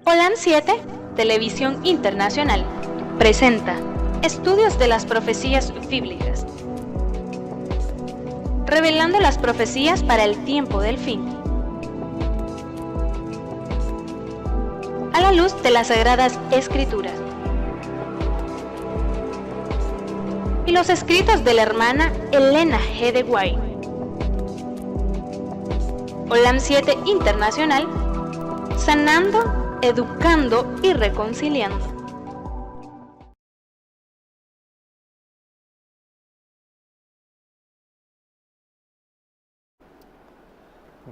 Holan 7, Televisión Internacional, presenta Estudios de las Profecías Bíblicas, revelando las profecías para el tiempo del fin, a la luz de las Sagradas Escrituras y los escritos de la hermana Elena G. de White. Holan 7 Internacional, sanando, educando y reconciliando.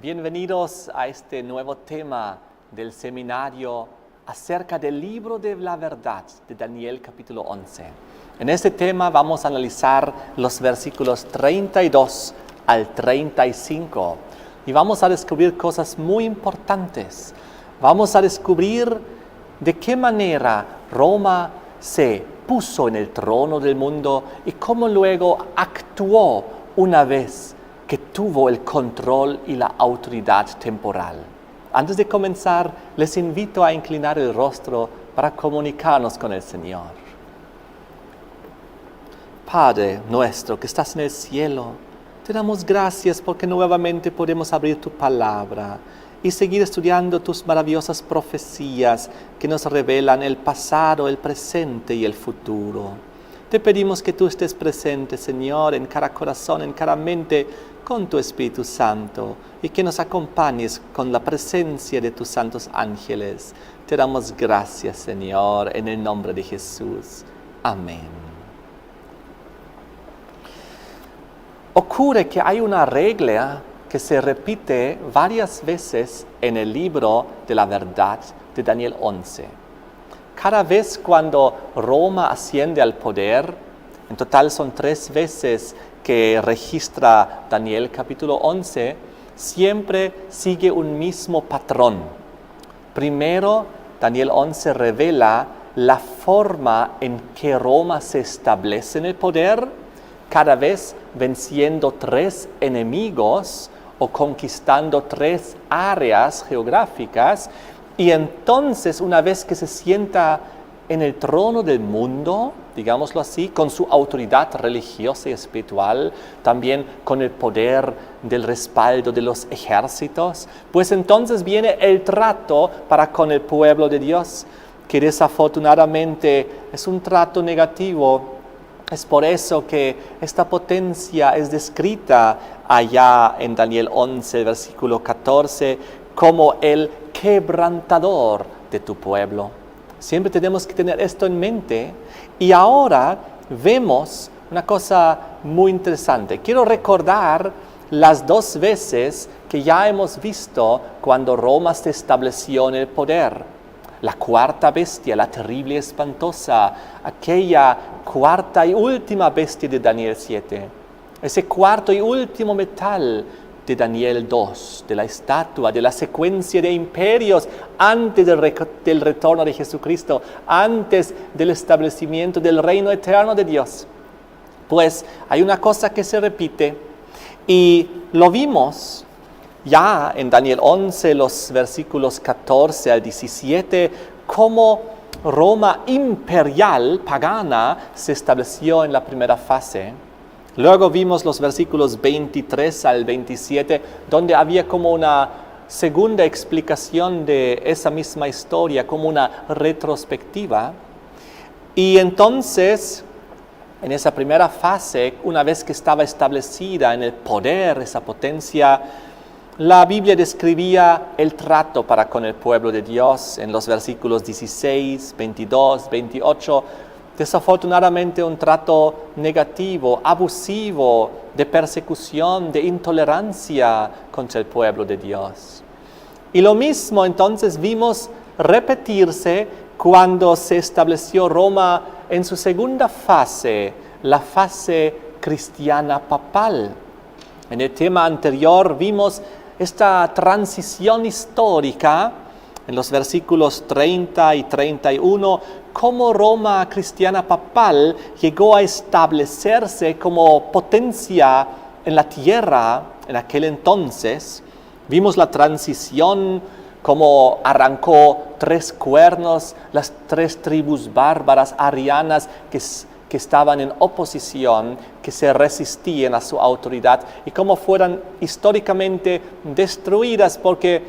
Bienvenidos a este nuevo tema del seminario acerca del libro de la verdad de Daniel capítulo 11. En este tema vamos a analizar los versículos 32 al 35 y vamos a descubrir cosas muy importantes. Vamos a descubrir de qué manera Roma se puso en el trono del mundo y cómo luego actuó una vez que tuvo el control y la autoridad temporal. Antes de comenzar, les invito a inclinar el rostro para comunicarnos con el Señor. Padre nuestro que estás en el cielo, te damos gracias porque nuevamente podemos abrir tu palabra y seguir estudiando tus maravillosas profecías que nos revelan el pasado, el presente y el futuro. Te pedimos que tú estés presente, Señor, en cada corazón, en cada mente, con tu Espíritu Santo, y que nos acompañes con la presencia de tus santos ángeles. Te damos gracias, Señor, en el nombre de Jesús. Amén. Ocurre que hay una regla que se repite varias veces en el libro de la verdad de Daniel 11. Cada vez cuando Roma asciende al poder, en total son 3 veces que registra Daniel capítulo 11, siempre sigue un mismo patrón. Primero, Daniel 11 revela la forma en que Roma se establece en el poder, cada vez venciendo 3 enemigos o conquistando 3 áreas geográficas, y entonces una vez que se sienta en el trono del mundo, digámoslo así, con su autoridad religiosa y espiritual, también con el poder del respaldo de los ejércitos, pues entonces viene el trato para con el pueblo de Dios, que desafortunadamente es un trato negativo. Es por eso que esta potencia es descrita allá en Daniel 11, versículo 14, como el quebrantador de tu pueblo. Siempre tenemos que tener esto en mente. Y ahora vemos una cosa muy interesante. Quiero recordar las 2 veces que ya hemos visto cuando Roma se estableció en el poder. La cuarta bestia, la terrible y espantosa, aquella cuarta y última bestia de Daniel 7. Ese cuarto y último metal de Daniel 2, de la estatua, de la secuencia de imperios antes del retorno de Jesucristo, antes del establecimiento del reino eterno de Dios. Pues hay una cosa que se repite y lo vimos ya en Daniel 11, los versículos 14 al 17, cómo Roma imperial, pagana, se estableció en la primera fase. Luego vimos los versículos 23 al 27, donde había como una segunda explicación de esa misma historia, como una retrospectiva. Y entonces, en esa primera fase, una vez que estaba establecida en el poder, esa potencia, la Biblia describía el trato para con el pueblo de Dios en los versículos 16, 22, 28. Desafortunadamente un trato negativo, abusivo, de persecución, de intolerancia contra el pueblo de Dios. Y lo mismo entonces vimos repetirse cuando se estableció Roma en su segunda fase, la fase cristiana papal. En el tema anterior vimos esta transición histórica en los versículos 30 y 31, cómo Roma cristiana papal llegó a establecerse como potencia en la tierra en aquel entonces. Vimos la transición cómo arrancó 3 cuernos, las 3 tribus bárbaras arianas que estaban en oposición, que se resistían a su autoridad, y cómo fueron históricamente destruidas porque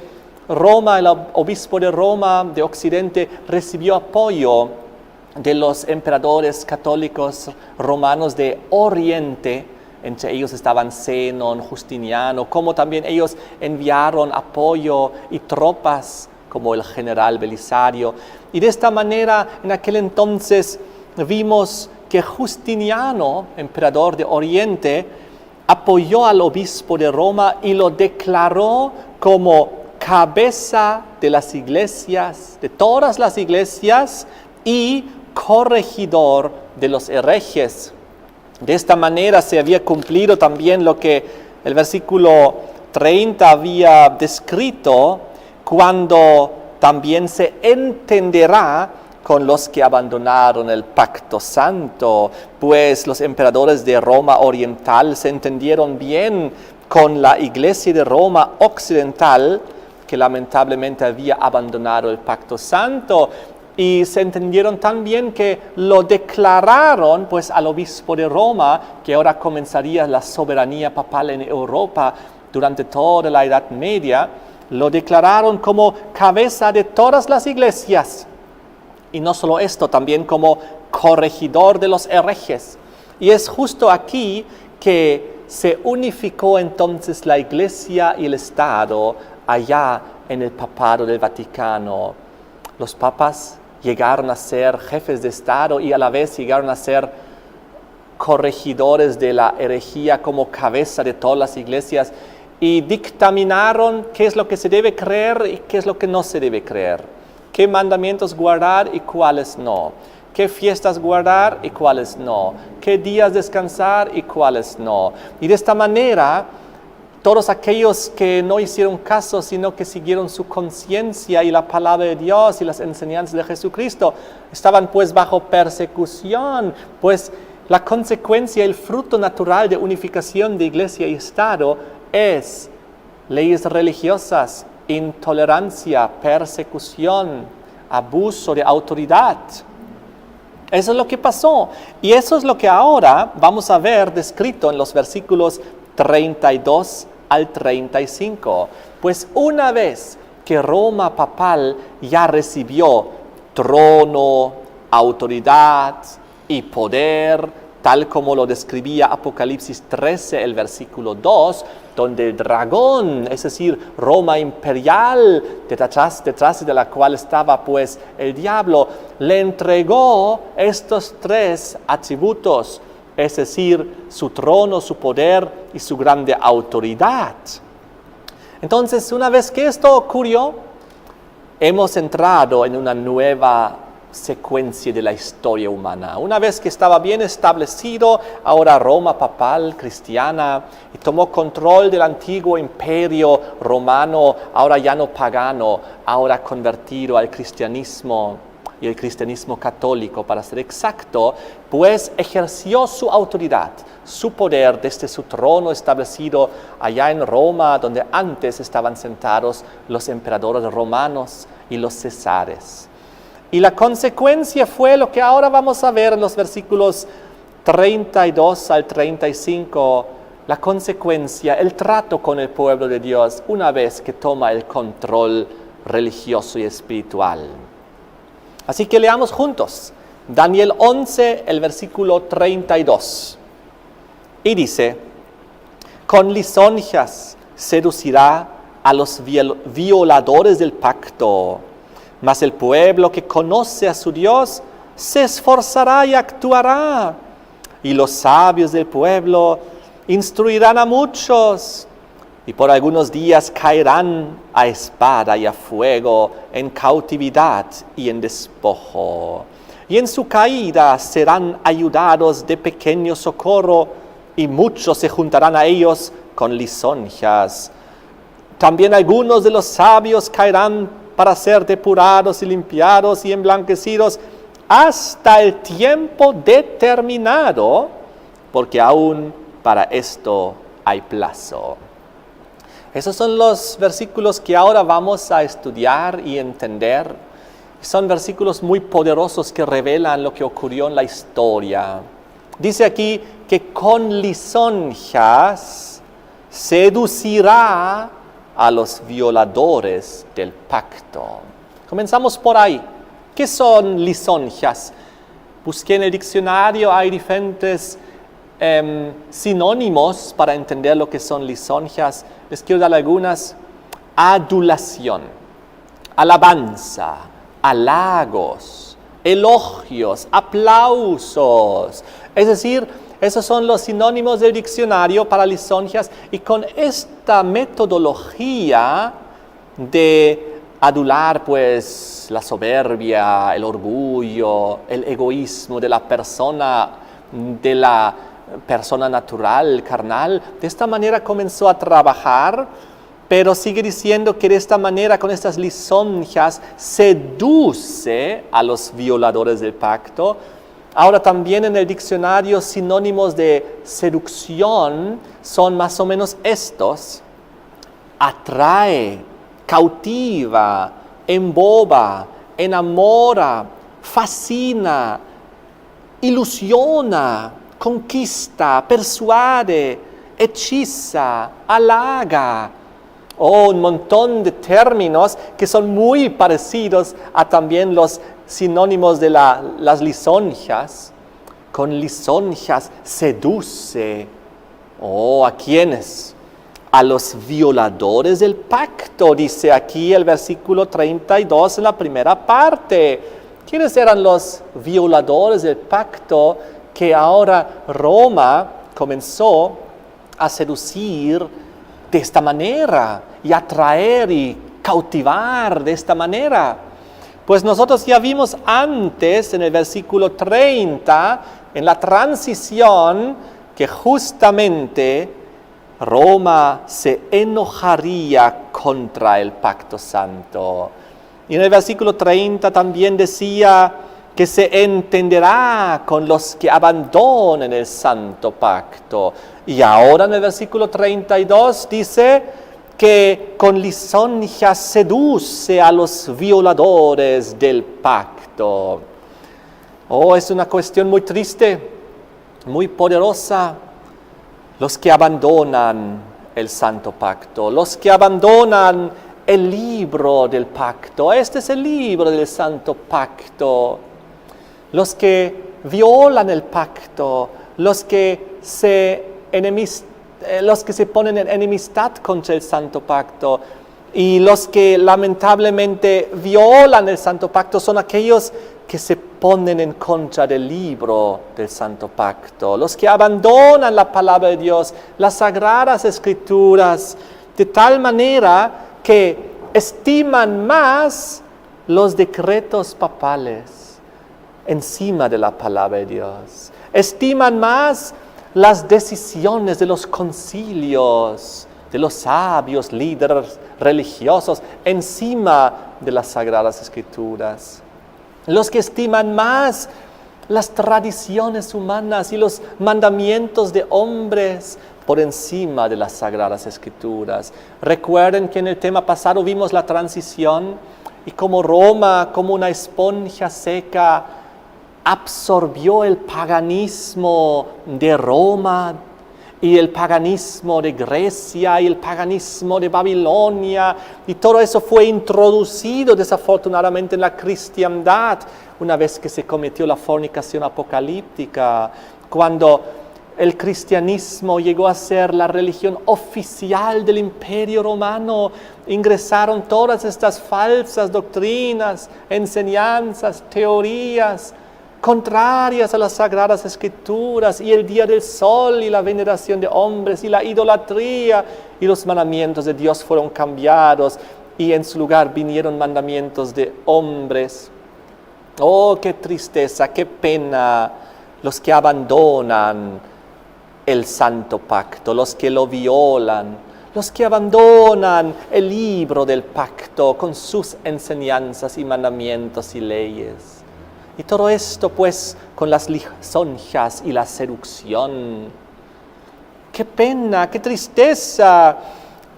Roma, el obispo de Roma de Occidente, recibió apoyo de los emperadores católicos romanos de Oriente. Entre ellos estaban Zenón, Justiniano, como también ellos enviaron apoyo y tropas como el general Belisario. Y de esta manera, en aquel entonces, vimos que Justiniano, emperador de Oriente, apoyó al obispo de Roma y lo declaró como cabeza de las iglesias, de todas las iglesias, y corregidor de los herejes. De esta manera se había cumplido también lo que el versículo 30 había descrito, cuando también se entenderá con los que abandonaron el pacto santo, pues los emperadores de Roma oriental se entendieron bien con la iglesia de Roma occidental, que lamentablemente había abandonado el pacto santo, y se entendieron tan bien que lo declararon pues al obispo de Roma, que ahora comenzaría la soberanía papal en Europa durante toda la Edad Media, lo declararon como cabeza de todas las iglesias. Y no solo esto, también como corregidor de los herejes. Y es justo aquí que se unificó entonces la Iglesia y el Estado allá en el Papado del Vaticano. Los papas llegaron a ser jefes de Estado y a la vez llegaron a ser corregidores de la herejía como cabeza de todas las iglesias, y dictaminaron qué es lo que se debe creer y qué es lo que no se debe creer. Qué mandamientos guardar y cuáles no. Qué fiestas guardar y cuáles no. Qué días descansar y cuáles no. Y de esta manera, todos aquellos que no hicieron caso, sino que siguieron su conciencia y la palabra de Dios y las enseñanzas de Jesucristo, estaban pues bajo persecución, pues la consecuencia, el fruto natural de unificación de iglesia y Estado es leyes religiosas, intolerancia, persecución, abuso de autoridad. Eso es lo que pasó. Y eso es lo que ahora vamos a ver descrito en los versículos 32 al 35. Pues una vez que Roma papal ya recibió trono, autoridad y poder, tal como lo describía Apocalipsis 13, el versículo 2, donde el dragón, es decir, Roma imperial, detrás de la cual estaba pues el diablo, le entregó estos 3 atributos, es decir, su trono, su poder y su grande autoridad. Entonces, una vez que esto ocurrió, hemos entrado en una nueva secuencia de la historia humana. Una vez que estaba bien establecido, ahora Roma papal cristiana, y tomó control del antiguo imperio romano, ahora ya no pagano, ahora convertido al cristianismo y el cristianismo católico, para ser exacto, pues ejerció su autoridad, su poder desde su trono establecido allá en Roma, donde antes estaban sentados los emperadores romanos y los cesares. Y la consecuencia fue lo que ahora vamos a ver en los versículos 32 al 35, la consecuencia, el trato con el pueblo de Dios una vez que toma el control religioso y espiritual. Así que leamos juntos Daniel 11, el versículo 32. Y dice: con lisonjas seducirá a los violadores del pacto, mas el pueblo que conoce a su Dios se esforzará y actuará. Y los sabios del pueblo instruirán a muchos, y por algunos días caerán a espada y a fuego, en cautividad y en despojo. Y en su caída serán ayudados de pequeño socorro, y muchos se juntarán a ellos con lisonjas. También algunos de los sabios caerán para ser depurados y limpiados y emblanquecidos hasta el tiempo determinado, porque aún para esto hay plazo. Esos son los versículos que ahora vamos a estudiar y entender. Son versículos muy poderosos que revelan lo que ocurrió en la historia. Dice aquí que con lisonjas seducirá a los violadores del pacto. Comenzamos por ahí. ¿Qué son lisonjas? Busqué en el diccionario, hay diferentes sinónimos para entender lo que son lisonjas. Les quiero dar algunas. Adulación, alabanza, halagos, elogios, aplausos. Es decir, esos son los sinónimos del diccionario para lisonjas, y con esta metodología de adular pues la soberbia, el orgullo, el egoísmo de la persona natural, carnal, de esta manera comenzó a trabajar, pero sigue diciendo que de esta manera, con estas lisonjas, seduce a los violadores del pacto. Ahora también en el diccionario sinónimos de seducción son más o menos estos: atrae, cautiva, emboba, enamora, fascina, ilusiona, conquista, persuade, hechiza, halaga. Un montón de términos que son muy parecidos a también los sinónimos de las lisonjas. Con lisonjas seduce. ¿A quiénes? A los violadores del pacto, dice aquí el versículo 32 en la primera parte. ¿Quiénes eran los violadores del pacto que ahora Roma comenzó a seducir de esta manera y atraer y cautivar de esta manera? Pues nosotros ya vimos antes en el versículo 30, en la transición, que justamente Roma se enojaría contra el pacto santo. Y en el versículo 30 también decía que se entenderá con los que abandonen el santo pacto. Y ahora en el versículo 32 dice que con lisonjas seduce a los violadores del pacto. Es una cuestión muy triste, muy poderosa. Los que abandonan el santo pacto, los que abandonan el libro del pacto. Este es el libro del santo pacto. Los que violan el pacto, los que se ponen en enemistad contra el santo pacto, y los que lamentablemente violan el santo pacto son aquellos que se ponen en contra del libro del santo pacto, los que abandonan la palabra de Dios, las sagradas escrituras, de tal manera que estiman más los decretos papales encima de la palabra de Dios. Estiman más las decisiones de los concilios, de los sabios líderes religiosos, encima de las sagradas escrituras. Los que estiman más las tradiciones humanas y los mandamientos de hombres por encima de las sagradas escrituras. Recuerden que en el tema pasado vimos la transición y cómo Roma, como una esponja seca, absorbió el paganismo de Roma y el paganismo de Grecia y el paganismo de Babilonia, y todo eso fue introducido desafortunadamente en la cristiandad una vez que se cometió la fornicación apocalíptica, cuando el cristianismo llegó a ser la religión oficial del Imperio Romano. Ingresaron todas estas falsas doctrinas, enseñanzas, teorías contrarias a las sagradas escrituras, y el día del sol, y la veneración de hombres, y la idolatría, y los mandamientos de Dios fueron cambiados, y en su lugar vinieron mandamientos de hombres. Qué tristeza, qué pena, los que abandonan el santo pacto, los que lo violan, los que abandonan el libro del pacto con sus enseñanzas y mandamientos y leyes. Y todo esto pues con las lisonjas y la seducción. Qué pena, qué tristeza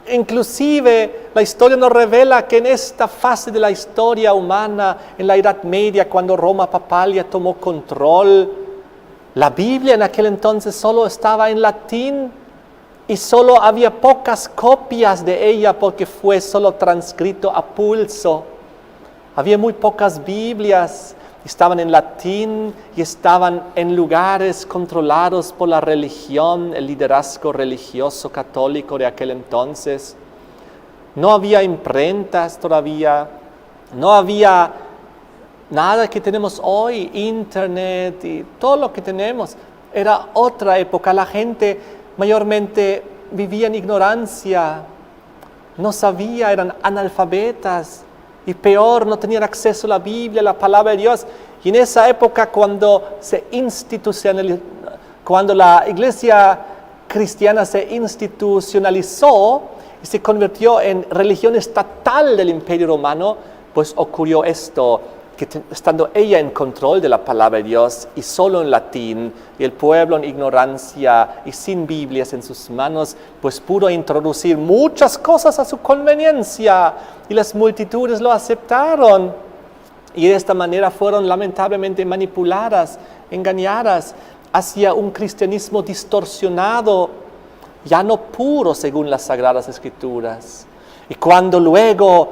Inclusive la historia nos revela que en esta fase de la historia humana, en la Edad Media, cuando Roma papal ya tomó control, la Biblia en aquel entonces solo estaba en latín y solo había pocas copias de ella porque fue solo transcrito a pulso. Había muy pocas Biblias, estaban en latín y estaban en lugares controlados por la religión, el liderazgo religioso católico de aquel entonces. No había imprentas todavía, no había nada que tenemos hoy, internet y todo lo que tenemos. Era otra época, la gente mayormente vivía en ignorancia, no sabía, eran analfabetas. Y peor, no tenían acceso a la Biblia, a la palabra de Dios. Y en esa época, cuando la iglesia cristiana se institucionalizó y se convirtió en religión estatal del Imperio Romano, pues ocurrió esto, que estando ella en control de la palabra de Dios y solo en latín, y el pueblo en ignorancia y sin Biblias en sus manos, pues pudo introducir muchas cosas a su conveniencia y las multitudes lo aceptaron. Y de esta manera fueron lamentablemente manipuladas, engañadas hacia un cristianismo distorsionado, ya no puro según las Sagradas Escrituras. Y cuando luego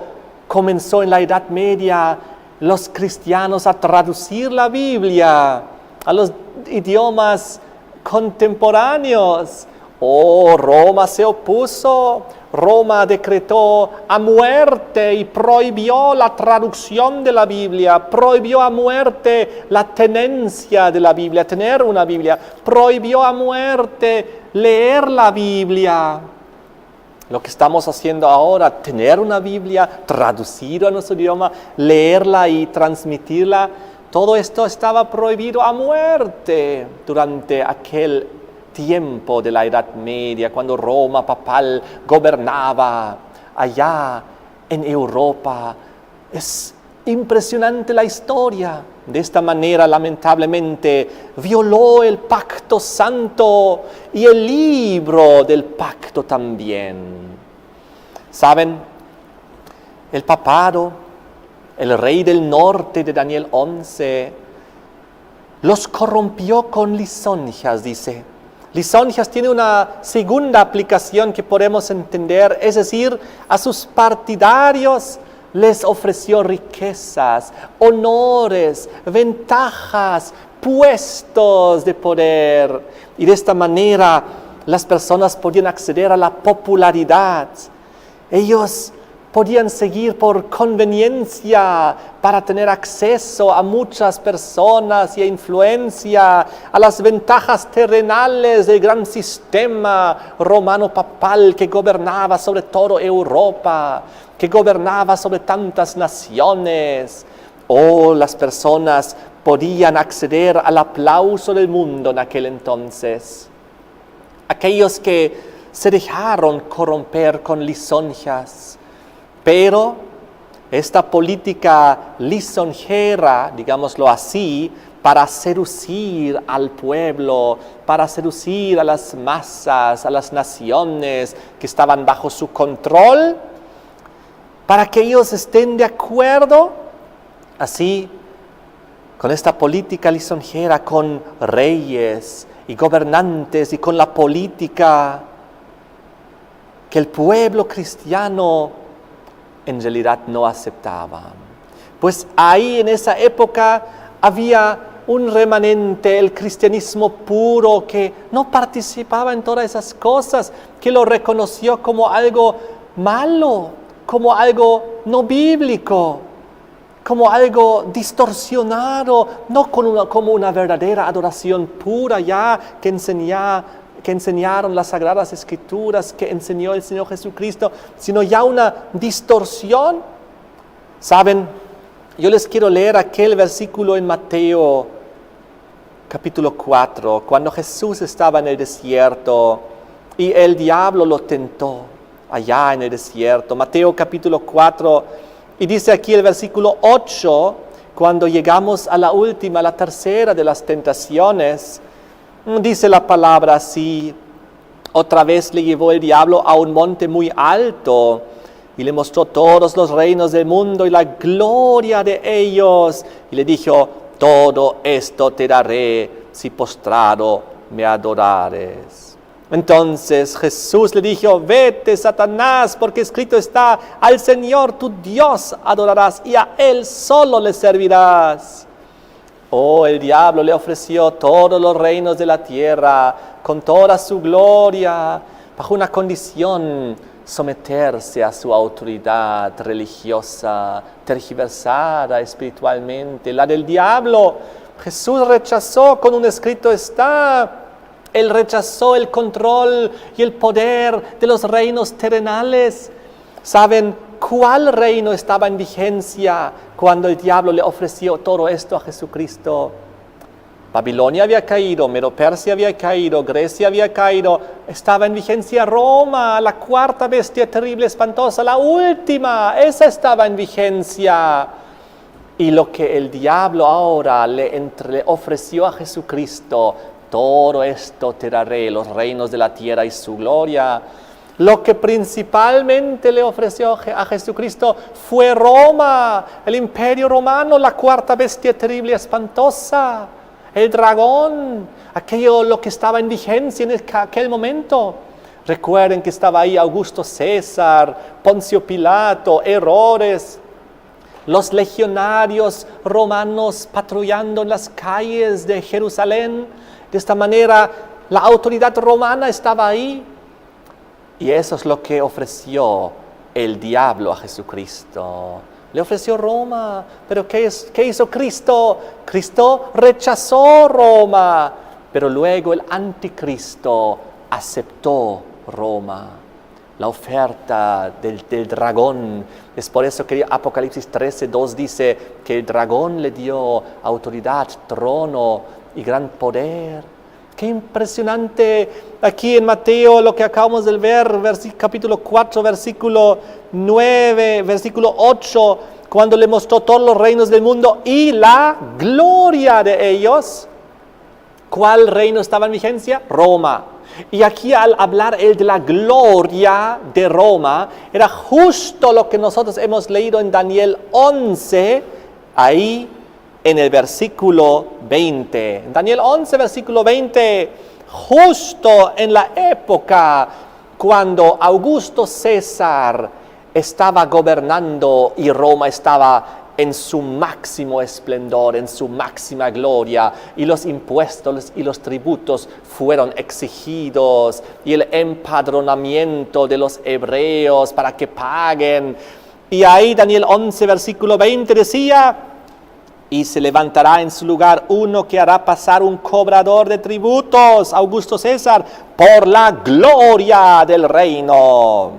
comenzó en la Edad Media los cristianos a traducir la Biblia a los idiomas contemporáneos, Roma se opuso, Roma decretó a muerte y prohibió la traducción de la Biblia, prohibió a muerte la tenencia de la Biblia, tener una Biblia, prohibió a muerte leer la Biblia. Lo que estamos haciendo ahora, tener una Biblia, traducirla a nuestro idioma, leerla y transmitirla, todo esto estaba prohibido a muerte durante aquel tiempo de la Edad Media, cuando Roma papal gobernaba allá en Europa. Es impresionante la historia. De esta manera, lamentablemente, violó el pacto santo y el libro del pacto también. ¿Saben? El papado, el rey del norte de Daniel 11, los corrompió con lisonjas, dice. Lisonjas tiene una segunda aplicación que podemos entender, es decir, a sus partidarios les ofreció riquezas, honores, ventajas, puestos de poder. Y de esta manera las personas podían acceder a la popularidad. Ellos podían seguir por conveniencia para tener acceso a muchas personas y a influencia, a las ventajas terrenales del gran sistema romano papal que gobernaba sobre todo Europa, que gobernaba sobre tantas naciones. Las personas podían acceder al aplauso del mundo en aquel entonces. Aquellos que se dejaron corromper con lisonjas. Pero esta política lisonjera, digámoslo así, para seducir al pueblo, para seducir a las masas, a las naciones que estaban bajo su control, para que ellos estén de acuerdo, así, con esta política lisonjera, con reyes y gobernantes y con la política, que el pueblo cristiano en realidad no aceptaba. Pues ahí en esa época había un remanente, el cristianismo puro, que no participaba en todas esas cosas, que lo reconoció como algo malo, como algo no bíblico, como algo distorsionado, no como una verdadera adoración pura ya que enseñaron las Sagradas Escrituras, que enseñó el Señor Jesucristo, sino ya una distorsión. ¿Saben? Yo les quiero leer aquel versículo en Mateo capítulo 4, cuando Jesús estaba en el desierto y el diablo lo tentó allá en el desierto. Mateo capítulo 4, y dice aquí el versículo 8, cuando llegamos a la última, la tercera de las tentaciones, dice la palabra así: Otra vez le llevó el diablo a un monte muy alto y le mostró todos los reinos del mundo y la gloria de ellos. Y le dijo, todo esto te daré si postrado me adorares. Entonces Jesús le dijo, vete, Satanás, porque escrito está, al Señor tu Dios adorarás y a Él solo le servirás. Oh, el diablo le ofreció todos los reinos de la tierra con toda su gloria, bajo una condición: someterse a su autoridad religiosa, tergiversada espiritualmente, la del diablo. Jesús rechazó con un escrito está. Él rechazó el control y el poder de los reinos terrenales. ¿Saben cuál reino estaba en vigencia cuando el diablo le ofreció todo esto a Jesucristo? Babilonia había caído, Medo-Persia había caído, Grecia había caído. Estaba en vigencia Roma, la cuarta bestia terrible, espantosa, la última. Esa estaba en vigencia. Y lo que el diablo ahora le ofreció a Jesucristo, todo esto te daré, los reinos de la tierra y su gloria. Lo que principalmente le ofreció a Jesucristo fue Roma, el imperio romano, la cuarta bestia terrible y espantosa, el dragón, aquello lo que estaba en vigencia en aquel momento. Recuerden que estaba ahí Augusto César, Poncio Pilato, Herodes, los legionarios romanos patrullando en las calles de Jerusalén. De esta manera, la autoridad romana estaba ahí. Y eso es lo que ofreció el diablo a Jesucristo. Le ofreció Roma. Pero ¿qué hizo Cristo? Cristo rechazó Roma. Pero luego el anticristo aceptó Roma. La oferta del dragón. Es por eso que Apocalipsis 13:2 dice que el dragón le dio autoridad, trono y gran poder. Qué impresionante aquí en Mateo lo que acabamos de ver, capítulo 4, versículo 9, versículo 8, cuando le mostró todos los reinos del mundo y la gloria de ellos. ¿Cuál reino estaba en vigencia? Roma. Y aquí al hablar él de la gloria de Roma, era justo lo que nosotros hemos leído en Daniel 11, ahí en el versículo 20. En Daniel 11, versículo 20, justo en la época cuando Augusto César estaba gobernando y Roma estaba en su máximo esplendor, en su máxima gloria, y los impuestos y los tributos fueron exigidos, y el empadronamiento de los hebreos para que paguen. Y ahí Daniel 11, versículo 20 decía: y se levantará en su lugar uno que hará pasar un cobrador de tributos, Augusto César, por la gloria del reino.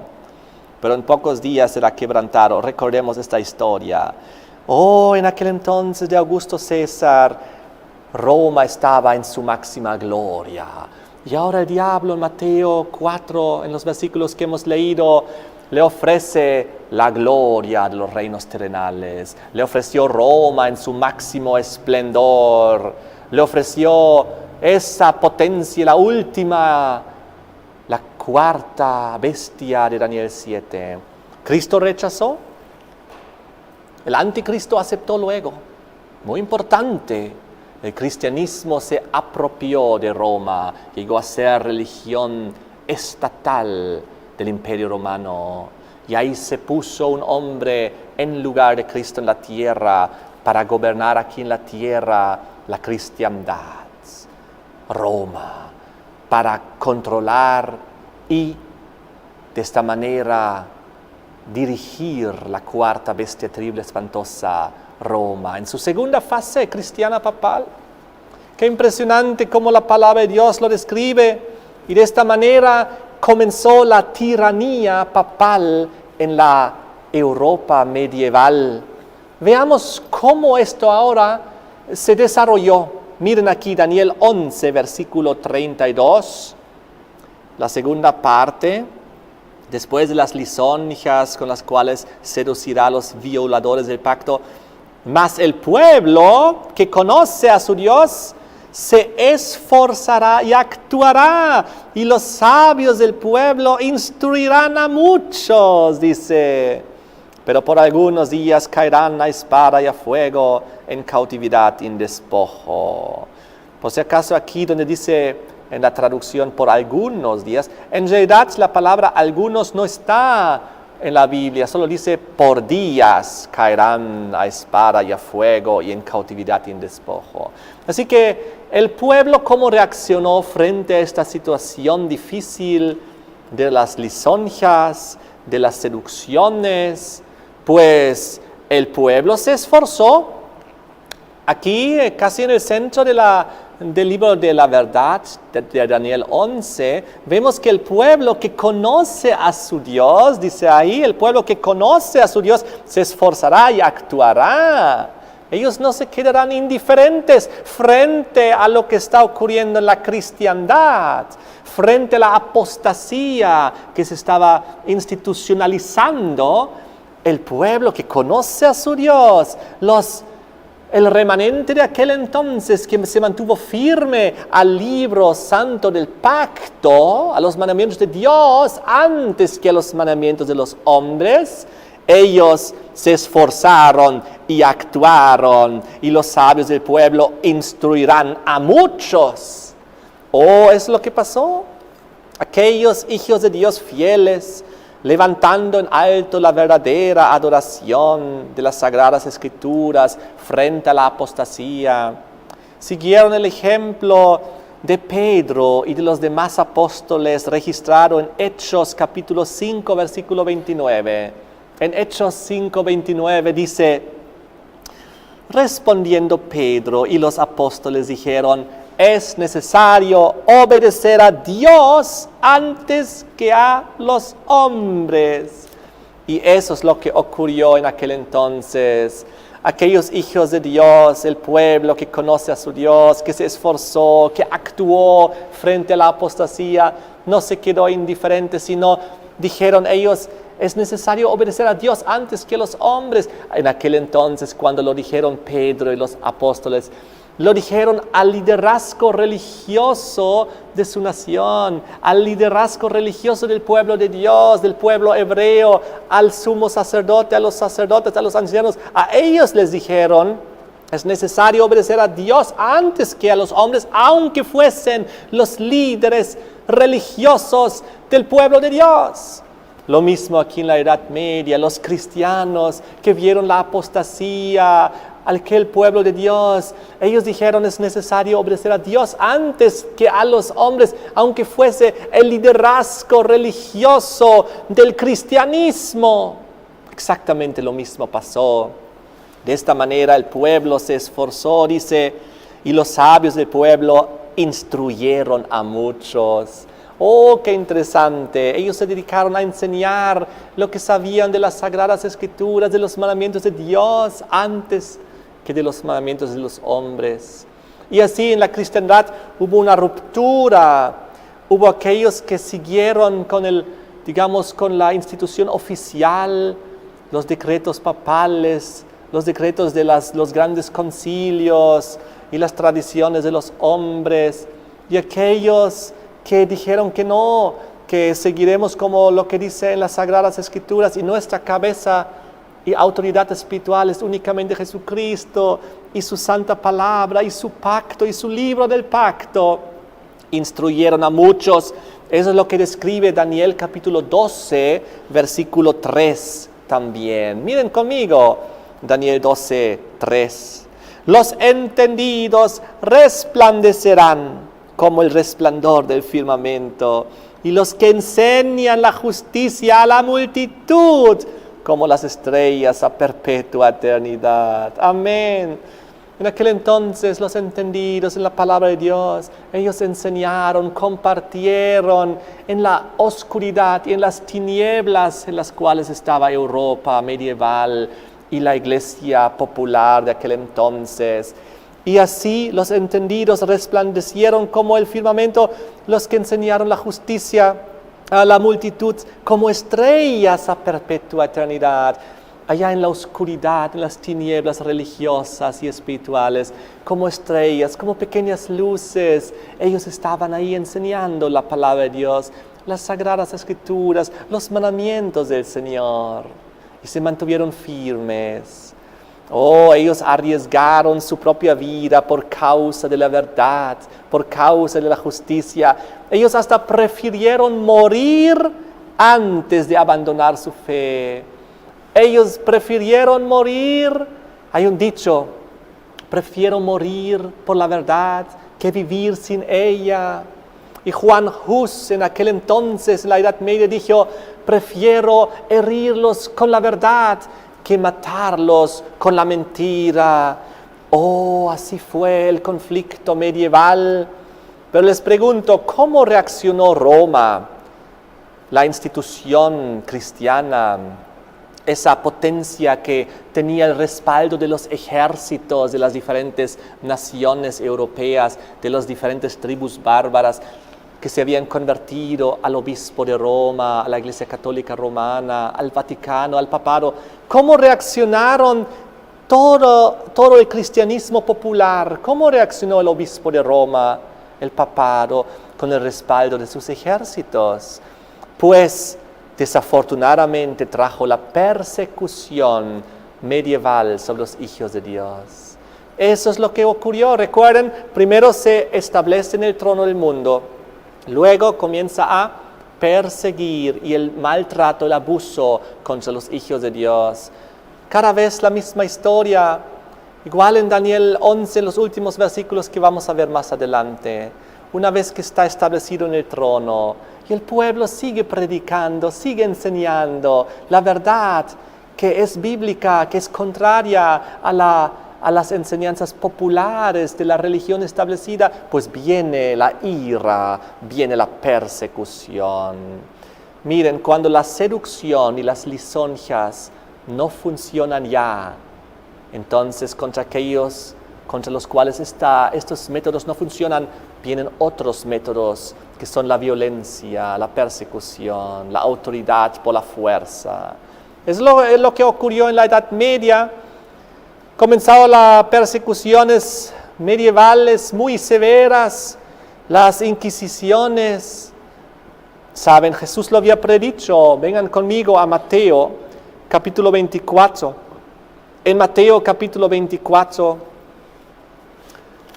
Pero en pocos días será quebrantado. Recordemos esta historia. Oh, en aquel entonces de Augusto César, Roma estaba en su máxima gloria. Y ahora el diablo en Mateo 4, en los versículos que hemos leído, le ofrece la gloria de los reinos terrenales. Le ofreció Roma en su máximo esplendor. Le ofreció esa potencia, la última, la cuarta bestia de Daniel 7. Cristo rechazó. El anticristo aceptó luego. Muy importante. El cristianismo se apropió de Roma. Llegó a ser religión estatal del imperio romano. Y ahí se puso un hombre en lugar de Cristo en la tierra para gobernar aquí en la tierra la cristiandad. Roma, para controlar y de esta manera dirigir la cuarta bestia terrible, espantosa, Roma, en su segunda fase cristiana papal. Qué impresionante cómo la palabra de Dios lo describe. Y de esta manera comenzó la tiranía papal en la Europa medieval. Veamos cómo esto ahora se desarrolló. Miren aquí Daniel 11, versículo 32, la segunda parte. Después de las lisonjas con las cuales seducirá a los violadores del pacto, mas el pueblo que conoce a su Dios se esforzará y actuará, y los sabios del pueblo instruirán a muchos, dice. Pero por algunos días caerán a espada y a fuego, en cautividad y en despojo. Por si acaso aquí donde dice en la traducción por algunos días, en realidad la palabra algunos no está en la Biblia, solo dice por días caerán a espada y a fuego y en cautividad y en despojo. Así que el pueblo, ¿cómo reaccionó frente a esta situación difícil de las lisonjas, de las seducciones? Pues el pueblo se esforzó. Aquí, casi en el centro del libro de la verdad de Daniel 11, vemos que el pueblo que conoce a su Dios, dice ahí, el pueblo que conoce a su Dios se esforzará y actuará. Ellos no se quedarán indiferentes frente a lo que está ocurriendo en la cristiandad, frente a la apostasía que se estaba institucionalizando. El pueblo que conoce a su Dios, el remanente de aquel entonces que se mantuvo firme al libro santo del pacto, a los mandamientos de Dios, antes que a los mandamientos de los hombres, ellos se esforzaron y actuaron, y los sabios del pueblo instruirán a muchos. Es lo que pasó. Aquellos hijos de Dios fieles, levantando en alto la verdadera adoración de las Sagradas Escrituras frente a la apostasía, siguieron el ejemplo de Pedro y de los demás apóstoles registrado en Hechos capítulo 5, versículo 29. En Hechos 5, 29 dice: respondiendo Pedro y los apóstoles dijeron: es necesario obedecer a Dios antes que a los hombres. Y eso es lo que ocurrió en aquel entonces. Aquellos hijos de Dios, el pueblo que conoce a su Dios, que se esforzó, que actuó frente a la apostasía, no se quedó indiferente, sino dijeron ellos: es necesario obedecer a Dios antes que a los hombres. En aquel entonces, cuando lo dijeron Pedro y los apóstoles, lo dijeron al liderazgo religioso de su nación, al liderazgo religioso del pueblo de Dios, del pueblo hebreo, al sumo sacerdote, a los sacerdotes, a los ancianos. A ellos les dijeron: es necesario obedecer a Dios antes que a los hombres, aunque fuesen los líderes religiosos del pueblo de Dios. Lo mismo aquí en la Edad Media, los cristianos que vieron la apostasía, aquel pueblo de Dios, ellos dijeron: es necesario obedecer a Dios antes que a los hombres, aunque fuese el liderazgo religioso del cristianismo. Exactamente lo mismo pasó. De esta manera el pueblo se esforzó, dice, y los sabios del pueblo instruyeron a muchos. Qué interesante. Ellos se dedicaron a enseñar lo que sabían de las Sagradas Escrituras, de los mandamientos de Dios, antes que de los mandamientos de los hombres. Y así en la cristiandad hubo una ruptura. Hubo aquellos que siguieron con la institución oficial, los decretos papales, los decretos de los grandes concilios y las tradiciones de los hombres. Y aquellos que dijeron que no, que seguiremos como lo que dice en las Sagradas Escrituras, y nuestra cabeza y autoridad espiritual es únicamente Jesucristo y su santa palabra y su pacto y su libro del pacto. Instruyeron a muchos. Eso es lo que describe Daniel capítulo 12, versículo 3 también. Miren conmigo, Daniel 12, 3. Los entendidos resplandecerán como el resplandor del firmamento, y los que enseñan la justicia a la multitud, como las estrellas a perpetua eternidad. Amén. En aquel entonces los entendidos en la palabra de Dios, ellos enseñaron, compartieron en la oscuridad y en las tinieblas en las cuales estaba Europa medieval y la iglesia popular de aquel entonces. Y así los entendidos resplandecieron como el firmamento, los que enseñaron la justicia a la multitud como estrellas a perpetua eternidad. allá en la oscuridad, en las tinieblas religiosas y espirituales, como estrellas, como pequeñas luces. Ellos estaban ahí enseñando la palabra de Dios, las sagradas escrituras, los mandamientos del Señor, y se mantuvieron firmes. Oh, ellos arriesgaron su propia vida por causa de la verdad, por causa de la justicia. Ellos hasta prefirieron morir antes de abandonar su fe. Ellos prefirieron morir. Hay un dicho: prefiero morir por la verdad que vivir sin ella. Y Juan Hus, en aquel entonces, en la Edad Media, dijo: prefiero herirlos con la verdad que matarlos con la mentira. Oh, así fue el conflicto medieval. Pero les pregunto, ¿cómo reaccionó Roma, la institución cristiana, esa potencia que tenía el respaldo de los ejércitos de las diferentes naciones europeas, de las diferentes tribus bárbaras que se habían convertido al obispo de Roma, a la Iglesia Católica Romana, al Vaticano, al papado? ¿Cómo reaccionaron todo el cristianismo popular? ¿Cómo reaccionó el obispo de Roma, el papado, con el respaldo de sus ejércitos? Pues desafortunadamente trajo la persecución medieval sobre los hijos de Dios. Eso es lo que ocurrió. Recuerden, primero se establece en el trono del mundo, luego comienza a perseguir, y el maltrato, el abuso contra los hijos de Dios. Cada vez la misma historia, igual en Daniel 11, en los últimos versículos que vamos a ver más adelante. Una vez que está establecido en el trono, y el pueblo sigue predicando, sigue enseñando la verdad que es bíblica, que es contraria a las enseñanzas populares de la religión establecida, pues viene la ira, viene la persecución. Miren, cuando la seducción y las lisonjas no funcionan ya, entonces contra aquellos contra los cuales estos métodos no funcionan, vienen otros métodos que son la violencia, la persecución, la autoridad por la fuerza. Es lo que ocurrió en la Edad Media. Comenzaron las persecuciones medievales muy severas, las inquisiciones. Saben, Jesús lo había predicho. Vengan conmigo a Mateo, capítulo 24. En Mateo, capítulo 24,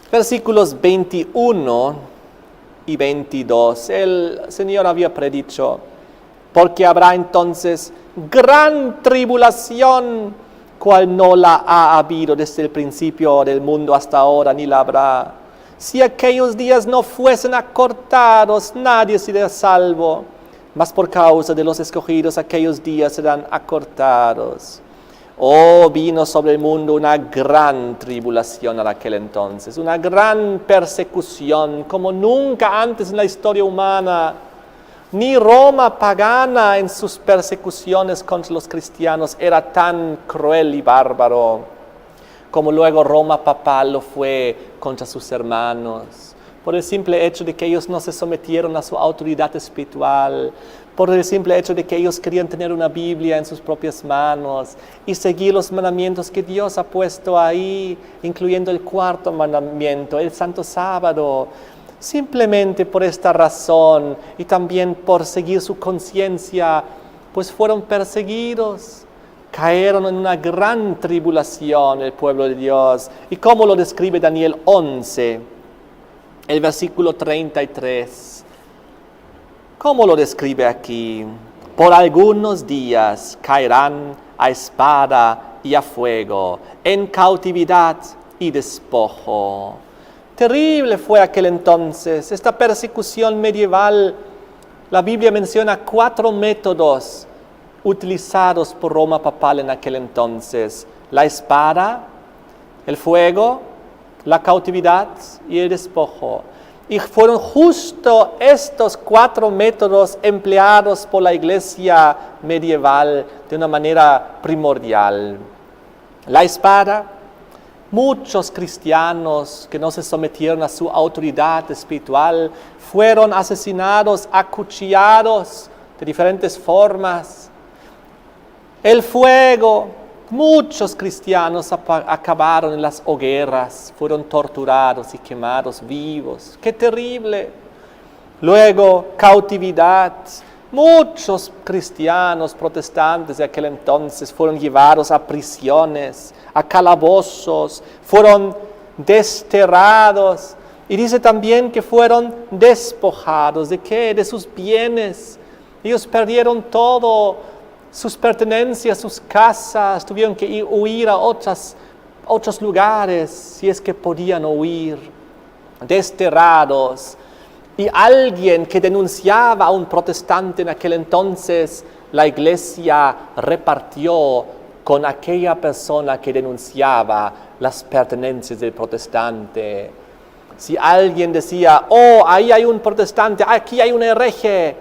versículos 21 y 22, el Señor había predicho: porque habrá entonces gran tribulación, cual no la ha habido desde el principio del mundo hasta ahora, ni la habrá. Si aquellos días no fuesen acortados, nadie sería salvo, mas por causa de los escogidos aquellos días serán acortados. Oh, vino sobre el mundo una gran tribulación en aquel entonces, una gran persecución como nunca antes en la historia humana. Ni Roma pagana en sus persecuciones contra los cristianos era tan cruel y bárbaro como luego Roma papal lo fue contra sus hermanos, por el simple hecho de que ellos no se sometieron a su autoridad espiritual, por el simple hecho de que ellos querían tener una Biblia en sus propias manos y seguir los mandamientos que Dios ha puesto ahí, incluyendo el cuarto mandamiento, el Santo Sábado. Simplemente por esta razón y también por seguir su conciencia, pues fueron perseguidos. Cayeron en una gran tribulación el pueblo de Dios. ¿Y cómo lo describe Daniel 11, el versículo 33? ¿Cómo lo describe aquí? Por algunos días caerán a espada y a fuego, en cautividad y despojo. Terrible fue aquel entonces, esta persecución medieval. La Biblia menciona 4 métodos utilizados por Roma papal en aquel entonces: la espada, el fuego, la cautividad y el despojo. Y fueron justo estos 4 métodos empleados por la iglesia medieval de una manera primordial. La espada. Muchos cristianos que no se sometieron a su autoridad espiritual fueron asesinados, acuchillados de diferentes formas. El fuego, Muchos cristianos acabaron en las hogueras, fueron torturados y quemados vivos. ¡Qué terrible! Luego, cautividad. Muchos cristianos protestantes de aquel entonces fueron llevados a prisiones, a calabozos, fueron desterrados. Y dice también que fueron despojados. ¿De qué? De sus bienes. Ellos perdieron todo, sus pertenencias, sus casas, tuvieron que huir a otros lugares, si es que podían huir, desterrados. Y alguien que denunciaba a un protestante en aquel entonces, la iglesia repartió con aquella persona que denunciaba las pertenencias del protestante. Si alguien decía, oh, ahí hay un protestante, aquí hay un hereje,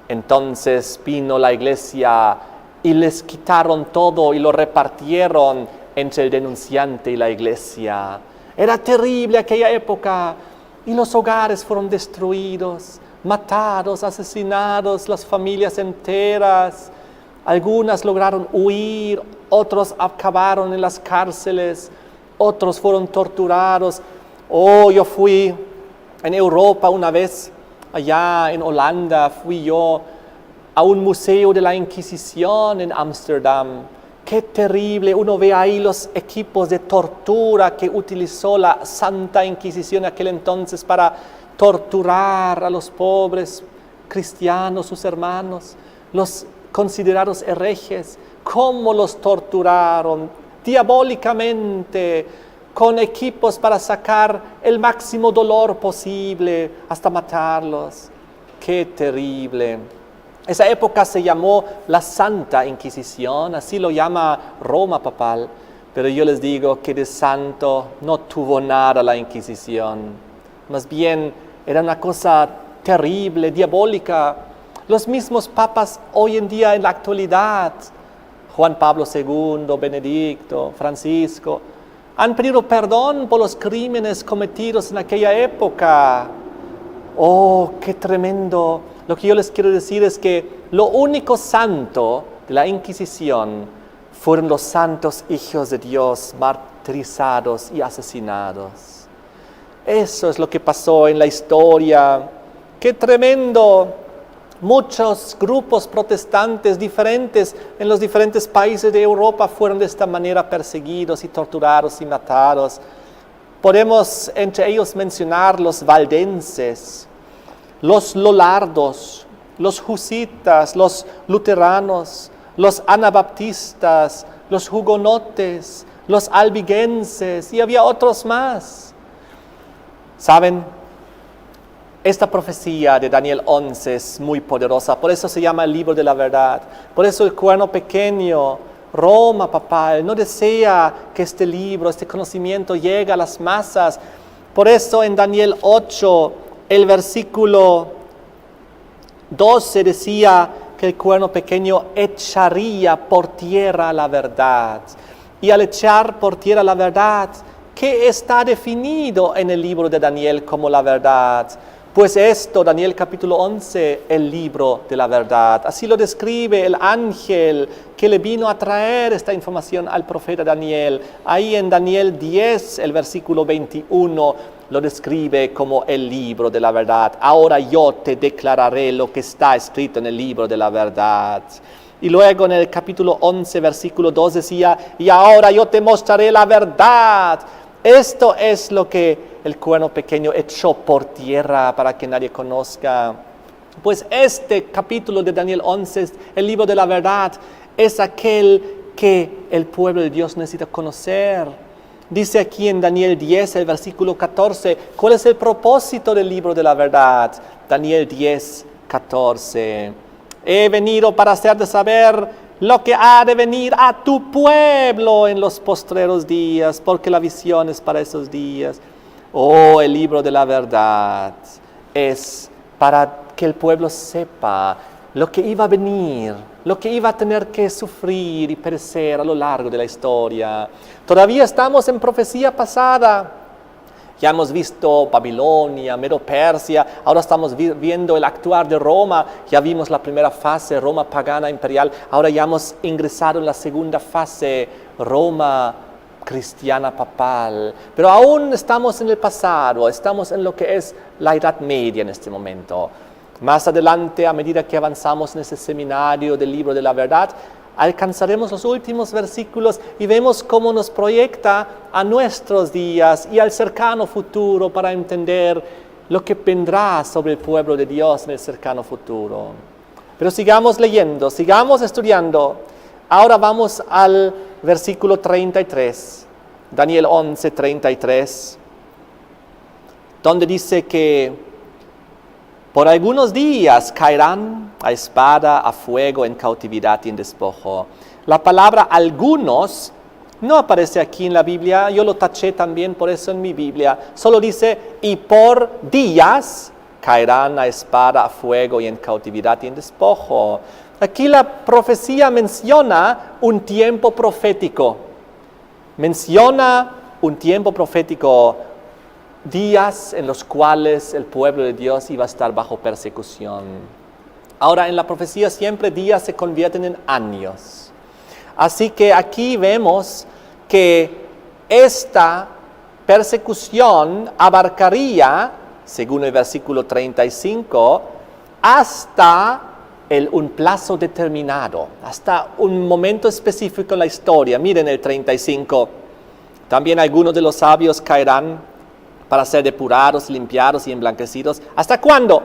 entonces vino la iglesia y les quitaron todo y lo repartieron entre el denunciante y la iglesia. Era terrible aquella época. Y los hogares fueron destruidos, matados, asesinados, las familias enteras. Algunas lograron huir, otros acabaron en las cárceles, otros fueron torturados. Oh, yo fui en Europa una vez, allá en Holanda, fui yo a un museo de la Inquisición en Ámsterdam. ¡Qué terrible! Uno ve ahí los equipos de tortura que utilizó la Santa Inquisición en aquel entonces para torturar a los pobres cristianos, sus hermanos, los considerados herejes. ¿Cómo los torturaron? Diabólicamente, con equipos para sacar el máximo dolor posible, hasta matarlos. ¡Qué terrible! Esa época se llamó la Santa Inquisición, así lo llama Roma papal, pero yo les digo que de santo no tuvo nada la Inquisición. Más bien era una cosa terrible, diabólica. Los mismos papas hoy en día en la actualidad, Juan Pablo II, Benedicto, Francisco, han pedido perdón por los crímenes cometidos en aquella época. ¡Oh, qué tremendo! Lo que yo les quiero decir es que lo único santo de la Inquisición fueron los santos hijos de Dios martirizados y asesinados. Eso es lo que pasó en la historia. ¡Qué tremendo! Muchos grupos protestantes diferentes en los diferentes países de Europa fueron de esta manera perseguidos y torturados y matados. Podemos entre ellos mencionar los valdenses, los lolardos, los husitas, los luteranos, los anabaptistas, los hugonotes, los albigenses y había otros más. ¿Saben? Esta profecía de Daniel 11 es muy poderosa, por eso se llama el libro de la verdad. Por eso el cuerno pequeño, Roma papal, no desea que este libro, este conocimiento llegue a las masas. Por eso en Daniel 8, el versículo 12 decía que el cuerno pequeño echaría por tierra la verdad. Y al echar por tierra la verdad, ¿qué está definido en el libro de Daniel como la verdad? Pues esto, Daniel capítulo 11, el libro de la verdad. Así lo describe el ángel que le vino a traer esta información al profeta Daniel. Ahí en Daniel 10, el versículo 21, lo describe como el libro de la verdad. Ahora yo te declararé lo que está escrito en el libro de la verdad. Y luego en el capítulo 11, versículo 2 decía, y ahora yo te mostraré la verdad. Esto es lo que el cuerno pequeño echó por tierra para que nadie conozca. Pues este capítulo de Daniel 11, el libro de la verdad, es aquel que el pueblo de Dios necesita conocer. Dice aquí en Daniel 10, el versículo 14, ¿cuál es el propósito del libro de la verdad? Daniel 10, 14. He venido para hacerte saber lo que ha de venir a tu pueblo en los postreros días, porque la visión es para esos días. Oh, el libro de la verdad es para que el pueblo sepa lo que iba a venir, lo que iba a tener que sufrir y perecer a lo largo de la historia. Todavía estamos en profecía pasada. Ya hemos visto Babilonia, Medo-Persia, ahora estamos viendo el actuar de Roma, ya vimos la primera fase, Roma pagana imperial, ahora ya hemos ingresado en la segunda fase, Roma cristiana papal, pero aún estamos en el pasado, estamos en lo que es la Edad Media en este momento. Más adelante, a medida que avanzamos en ese seminario del Libro de la Verdad, alcanzaremos los últimos versículos y vemos cómo nos proyecta a nuestros días y al cercano futuro para entender lo que vendrá sobre el pueblo de Dios en el cercano futuro. Pero sigamos leyendo, sigamos estudiando. Ahora vamos al versículo 33, Daniel 11, 33, donde dice que por algunos días caerán a espada, a fuego, en cautividad y en despojo. La palabra algunos no aparece aquí en la Biblia, yo lo taché también por eso en mi Biblia. Solo dice, y por días caerán a espada, a fuego y en cautividad y en despojo. Aquí la profecía menciona un tiempo profético. Menciona un tiempo profético, días en los cuales el pueblo de Dios iba a estar bajo persecución. Ahora, en la profecía siempre días se convierten en años. Así que aquí vemos que esta persecución abarcaría, según el versículo 35, hasta un plazo determinado, hasta un momento específico en la historia. Miren el 35. También algunos de los sabios caerán para ser depurados, limpiados y emblanquecidos. ¿Hasta cuándo?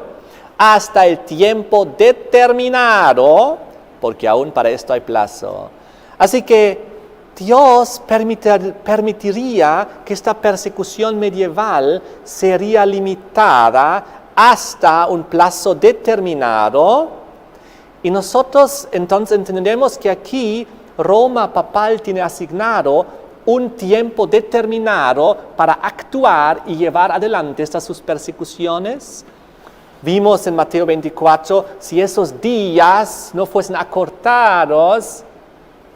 Hasta el tiempo determinado, porque aún para esto hay plazo. Así que Dios permitiría que esta persecución medieval sería limitada hasta un plazo determinado. Y nosotros entonces entendemos que aquí Roma papal tiene asignado un tiempo determinado para actuar y llevar adelante estas sus persecuciones. Vimos en Mateo 24, si esos días no fuesen acortados,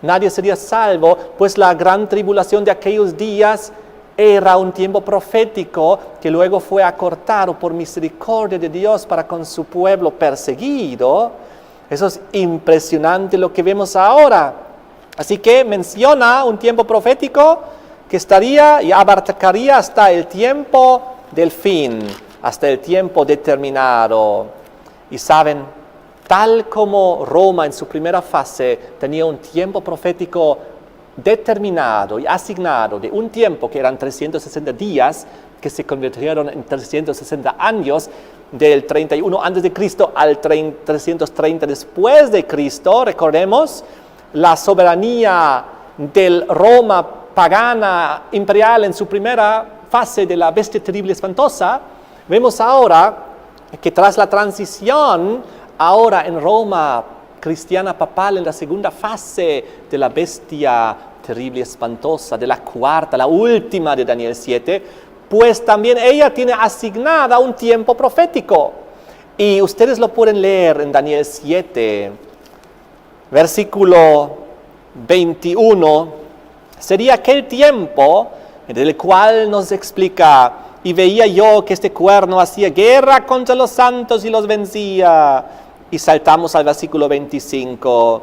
nadie sería salvo, pues la gran tribulación de aquellos días era un tiempo profético que luego fue acortado por misericordia de Dios para con su pueblo perseguido. Eso es impresionante lo que vemos ahora. Así que menciona un tiempo profético que estaría y abarcaría hasta el tiempo del fin, hasta el tiempo determinado. Y saben, tal como Roma en su primera fase tenía un tiempo profético determinado y asignado de un tiempo que eran 360 días, que se convirtieron en 360 años, del 31 antes de Cristo al 330 después de Cristo, recordemos, la soberanía del Roma pagana imperial en su primera fase de la bestia terrible y espantosa. Vemos ahora que tras la transición, ahora en Roma cristiana papal, en la segunda fase de la bestia terrible y espantosa, de la cuarta, la última de Daniel 7, pues también ella tiene asignada un tiempo profético. Y ustedes lo pueden leer en Daniel 7, versículo 21, sería aquel tiempo del cual nos explica, y veía yo que este cuerno hacía guerra contra los santos y los vencía. Y saltamos al versículo 25.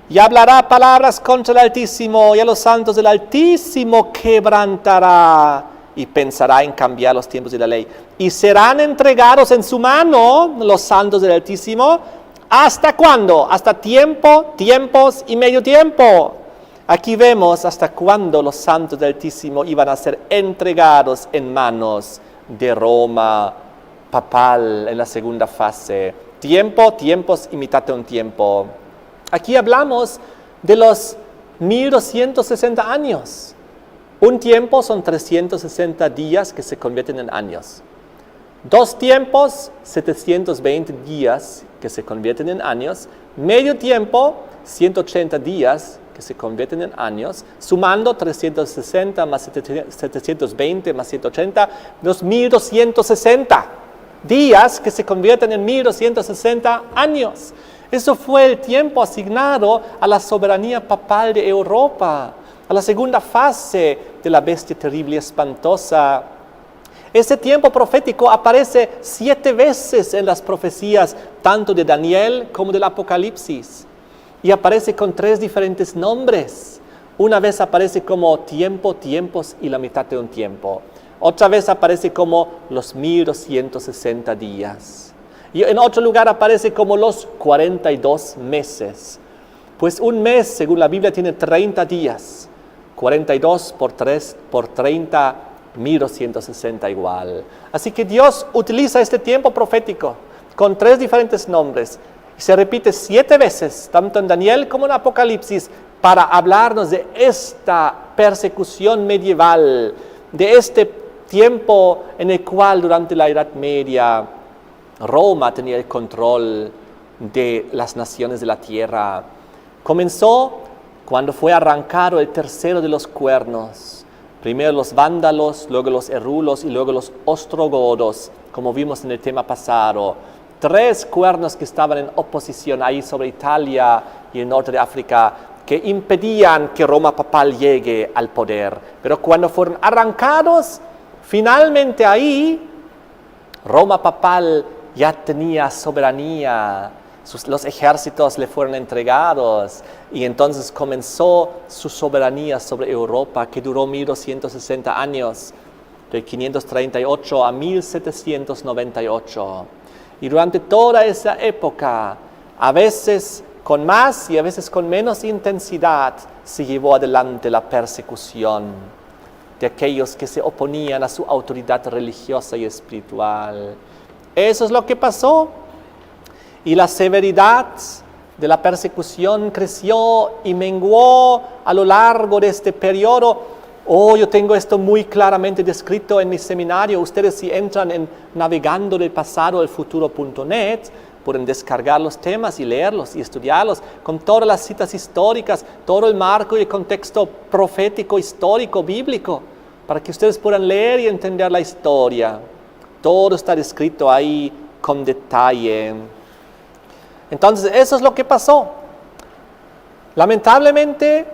Y hablará palabras contra el Altísimo, y a los santos del Altísimo quebrantará, y pensará en cambiar los tiempos de la ley. Y serán entregados en su mano los santos del Altísimo. ¿Hasta cuándo? Hasta tiempos y medio tiempo. Aquí vemos hasta cuándo los santos del Altísimo iban a ser entregados en manos de Roma papal en la segunda fase. Tiempos y mitad de un tiempo. Aquí hablamos de los 1260 años. Un tiempo son 360 días que se convierten en años. 2 tiempos, 720 días que se convierten en años. Medio tiempo, 180 días que se convierten en años. Sumando 360 más 720 más 180, los 1260 días que se convierten en 1260 años. Eso fue el tiempo asignado a la soberanía papal de Europa, a la segunda fase de la bestia terrible y espantosa. Ese tiempo profético aparece 7 veces en las profecías, tanto de Daniel como del Apocalipsis. Y aparece con 3 diferentes nombres. Una vez aparece como tiempo, tiempos y la mitad de un tiempo. Otra vez aparece como los 1260 días. Y en otro lugar aparece como los 42 meses. Pues un mes, según la Biblia, tiene 30 días. 42 por 3 por 30, 1260 igual. Así que Dios utiliza este tiempo profético con 3 diferentes nombres. Se repite 7 veces, tanto en Daniel como en Apocalipsis, para hablarnos de esta persecución medieval, de este tiempo en el cual durante la Edad Media Roma tenía el control de las naciones de la tierra. Comenzó cuando fue arrancado el tercero de los cuernos. Primero los vándalos, luego los herulos y luego los ostrogodos, como vimos en el tema pasado. 3 cuernos que estaban en oposición ahí sobre Italia y el norte de África, que impedían que Roma papal llegue al poder. Pero cuando fueron arrancados, finalmente ahí, Roma papal ya tenía soberanía. Los ejércitos le fueron entregados y entonces comenzó su soberanía sobre Europa, que duró 1260 años, de 538 a 1798. Y durante toda esa época, a veces con más y a veces con menos intensidad, se llevó adelante la persecución de aquellos que se oponían a su autoridad religiosa y espiritual. Eso es lo que pasó. Y la severidad de la persecución creció y menguó a lo largo de este periodo. Yo tengo esto muy claramente descrito en mi seminario. Ustedes, si entran en navegando del pasado al futuro.net, pueden descargar los temas y leerlos y estudiarlos con todas las citas históricas, todo el marco y el contexto profético, histórico, bíblico, para que ustedes puedan leer y entender la historia. Todo está descrito ahí con detalle. Entonces, eso es lo que pasó. Lamentablemente,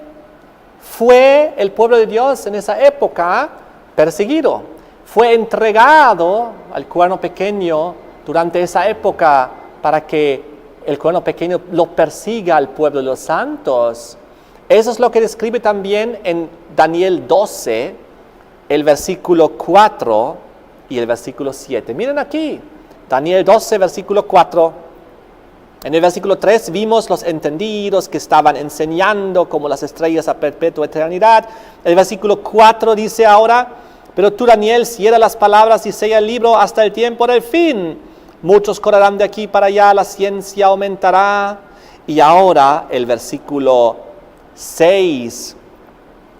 fue el pueblo de Dios en esa época perseguido. Fue entregado al cuerno pequeño durante esa época para que el cuerno pequeño lo persiga al pueblo de los santos. Eso es lo que describe también en Daniel 12, el versículo 4 y el versículo 7. Miren aquí, Daniel 12, versículo 4. En el versículo 3 vimos los entendidos que estaban enseñando como las estrellas a perpetua eternidad. El versículo 4 dice ahora: pero tú, Daniel, cierra las palabras y sella el libro hasta el tiempo del fin. Muchos correrán de aquí para allá, la ciencia aumentará. Y ahora el versículo 6.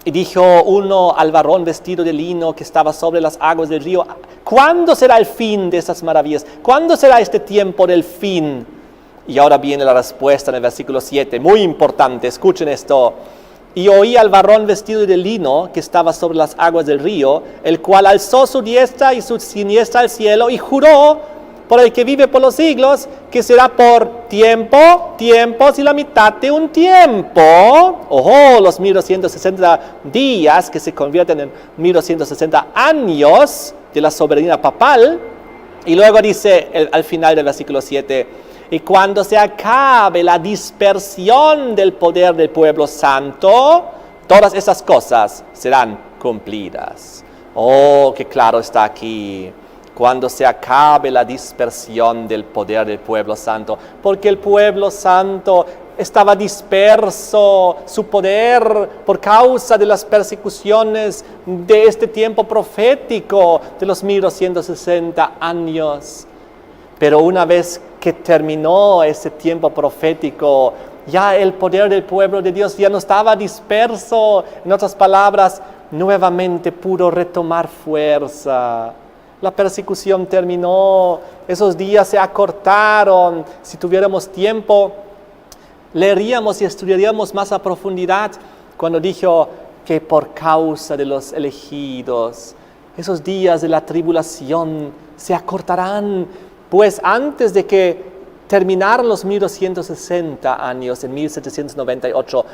Y dijo uno al varón vestido de lino que estaba sobre las aguas del río: ¿cuándo será el fin de esas maravillas? ¿Cuándo será este tiempo del fin? Y ahora viene la respuesta en el versículo 7, muy importante, escuchen esto. Y oí al varón vestido de lino que estaba sobre las aguas del río, el cual alzó su diestra y su siniestra al cielo y juró por el que vive por los siglos, que será por tiempos y la mitad de un tiempo. Ojo, los 1260 días que se convierten en 1260 años de la soberanía papal. Y luego dice al final del versículo 7, y cuando se acabe la dispersión del poder del pueblo santo, todas esas cosas serán cumplidas. Oh, qué claro está aquí. Cuando se acabe la dispersión del poder del pueblo santo, porque el pueblo santo estaba disperso, su poder, por causa de las persecuciones de este tiempo profético de los 1260 años. Pero una vez que terminó ese tiempo profético, ya el poder del pueblo de Dios ya no estaba disperso. En otras palabras, nuevamente pudo retomar fuerza. La persecución terminó, esos días se acortaron. Si tuviéramos tiempo, leeríamos y estudiaríamos más a profundidad cuando dijo que por causa de los elegidos, esos días de la tribulación se acortarán. Pues antes de que terminaran los 1260 años, en 1798,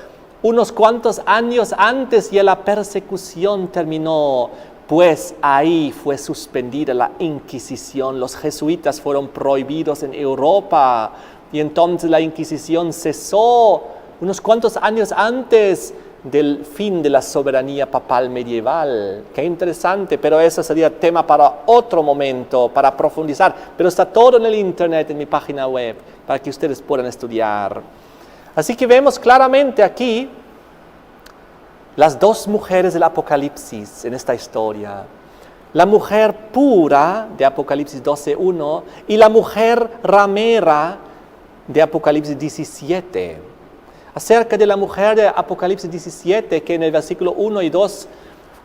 unos cuantos años antes ya la persecución terminó, pues ahí fue suspendida la Inquisición. Los jesuitas fueron prohibidos en Europa y entonces la Inquisición cesó unos cuantos años antes del fin de la soberanía papal medieval. Qué interesante, pero eso sería tema para otro momento, para profundizar. Pero está todo en el internet, en mi página web, para que ustedes puedan estudiar. Así que vemos claramente aquí las dos mujeres del Apocalipsis en esta historia. La mujer pura de Apocalipsis 12:1 y la mujer ramera de Apocalipsis 17. Acerca de la mujer de Apocalipsis 17, que en el versículo 1 y 2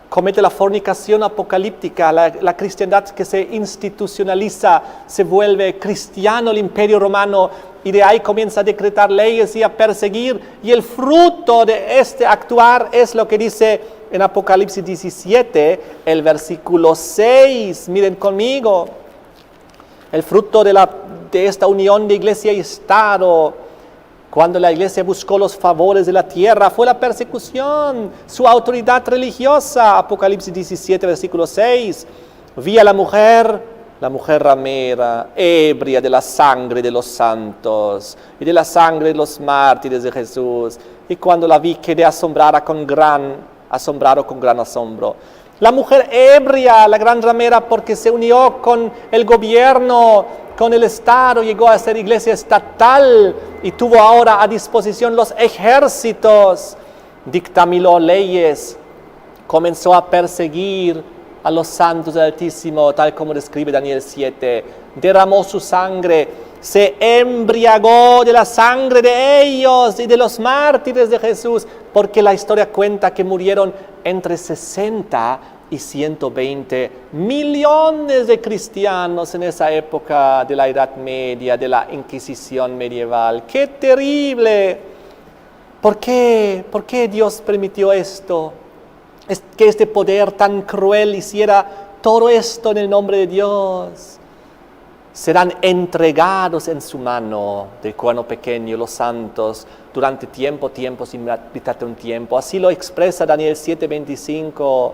comete la fornicación apocalíptica, la cristiandad que se institucionaliza, se vuelve cristiano el Imperio Romano y de ahí comienza a decretar leyes y a perseguir. Y el fruto de este actuar es lo que dice en Apocalipsis 17, el versículo 6. Miren conmigo, el fruto de esta unión de iglesia y Estado. Cuando la iglesia buscó los favores de la tierra, fue la persecución, su autoridad religiosa. Apocalipsis 17, versículo 6. Vi a la mujer ramera, ebria de la sangre de los santos y de la sangre de los mártires de Jesús. Y cuando la vi, quedé asombrado con gran asombro. La mujer ebria, la gran ramera, porque se unió con el gobierno, con el Estado, llegó a ser iglesia estatal y tuvo ahora a disposición los ejércitos, dictaminó leyes, comenzó a perseguir a los santos del Altísimo, tal como describe Daniel 7, derramó su sangre, se embriagó de la sangre de ellos y de los mártires de Jesús, porque la historia cuenta que murieron entre 60 y 120 millones de cristianos en esa época de la Edad Media, de la Inquisición medieval. ¡Qué terrible! ¿Por qué? ¿Por qué Dios permitió esto? Que este poder tan cruel hiciera todo esto en el nombre de Dios. Serán entregados en su mano de cuerno pequeño los santos durante tiempo sin mitad de un tiempo. Así lo expresa Daniel 7:25.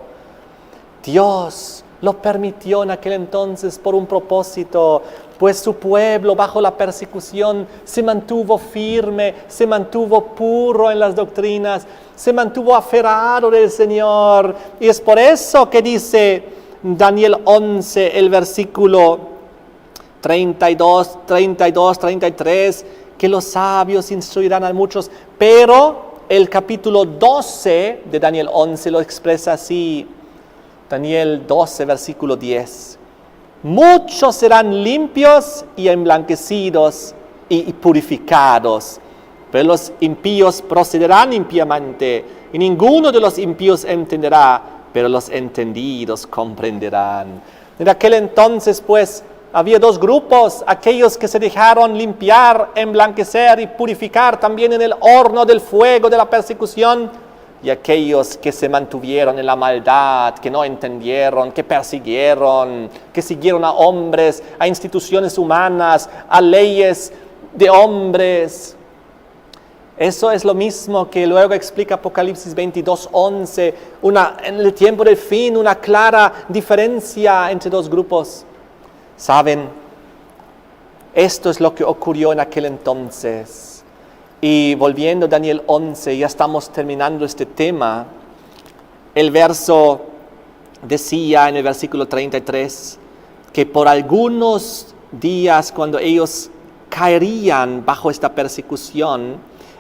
Dios lo permitió en aquel entonces por un propósito, pues su pueblo bajo la persecución se mantuvo firme, se mantuvo puro en las doctrinas, se mantuvo aferrado del Señor. Y es por eso que dice Daniel 11, el versículo 32, 33, que los sabios instruirán a muchos, pero el capítulo 12 de Daniel 11 lo expresa así. Daniel 12, versículo 10. Muchos serán limpios y emblanquecidos y purificados, pero los impíos procederán impíamente, y ninguno de los impíos entenderá, pero los entendidos comprenderán. En aquel entonces, pues, había dos grupos, aquellos que se dejaron limpiar, emblanquecer y purificar también en el horno del fuego de la persecución, y aquellos que se mantuvieron en la maldad, que no entendieron, que persiguieron, que siguieron a hombres, a instituciones humanas, a leyes de hombres. Eso es lo mismo que luego explica Apocalipsis 22:11, en el tiempo del fin, una clara diferencia entre dos grupos. ¿Saben? Esto es lo que ocurrió en aquel entonces. Y volviendo a Daniel 11, ya estamos terminando este tema. El verso decía en el versículo 33 que por algunos días, cuando ellos caerían bajo esta persecución,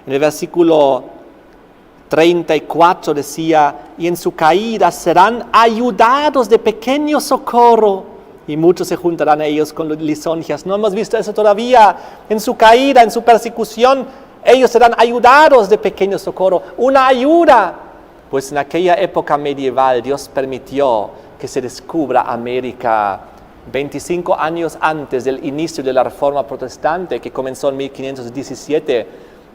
en el versículo 34 decía, y en su caída serán ayudados de pequeño socorro, y muchos se juntarán a ellos con lisonjas. No hemos visto eso todavía. En su caída, en su persecución, ellos serán ayudados de pequeño socorro, una ayuda. Pues en aquella época medieval Dios permitió que se descubra América 25 años antes del inicio de la Reforma Protestante, que comenzó en 1517.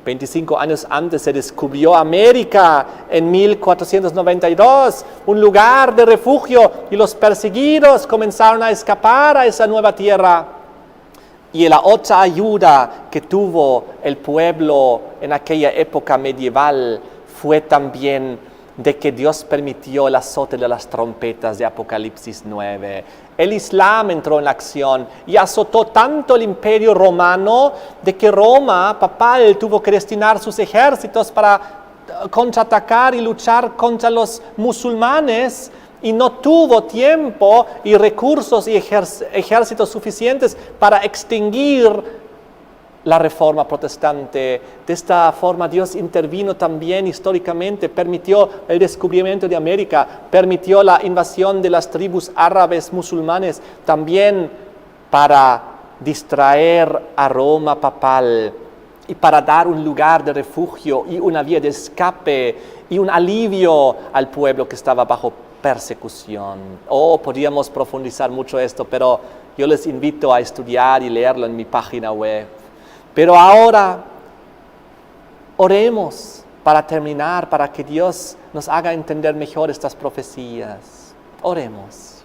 25 años antes se descubrió América en 1492, un lugar de refugio, y los perseguidos comenzaron a escapar a esa nueva tierra. Y la otra ayuda que tuvo el pueblo en aquella época medieval fue también de que Dios permitió el azote de las trompetas de Apocalipsis 9. El Islam entró en acción y azotó tanto el imperio romano de que Roma papal tuvo que destinar sus ejércitos para contraatacar y luchar contra los musulmanes y no tuvo tiempo y recursos y ejércitos suficientes para extinguir la reforma protestante. De esta forma Dios intervino también históricamente, permitió el descubrimiento de América, permitió la invasión de las tribus árabes musulmanes, también para distraer a Roma papal y para dar un lugar de refugio y una vía de escape y un alivio al pueblo que estaba bajo persecución. Podríamos profundizar mucho esto, pero yo les invito a estudiar y leerlo en mi página web. Pero ahora oremos para terminar, para que Dios nos haga entender mejor estas profecías. Oremos.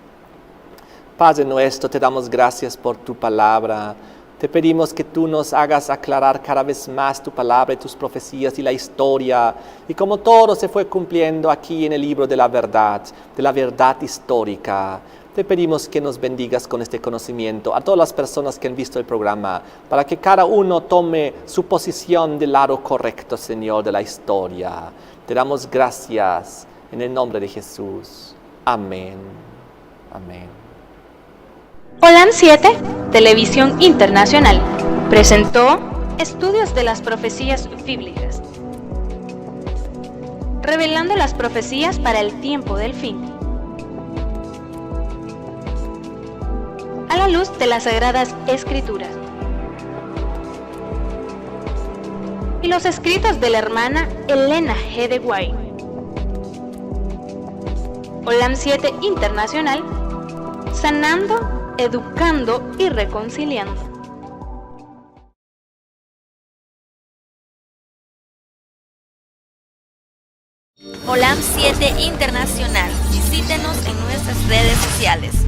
Padre nuestro, te damos gracias por tu palabra. Te pedimos que tú nos hagas aclarar cada vez más tu palabra y tus profecías y la historia. Y como todo se fue cumpliendo aquí en el libro de la verdad histórica. Te pedimos que nos bendigas con este conocimiento a todas las personas que han visto el programa, para que cada uno tome su posición del lado correcto, Señor, de la historia. Te damos gracias en el nombre de Jesús. Amén. Amén. Holan 7, Televisión Internacional, presentó Estudios de las Profecías Bíblicas, revelando las profecías para el tiempo del fin, a la luz de las Sagradas Escrituras y los escritos de la hermana Elena G. de White. Holan 7 Internacional, sanando, educando y reconciliando. Holan 7 Internacional. Visítenos en nuestras redes sociales.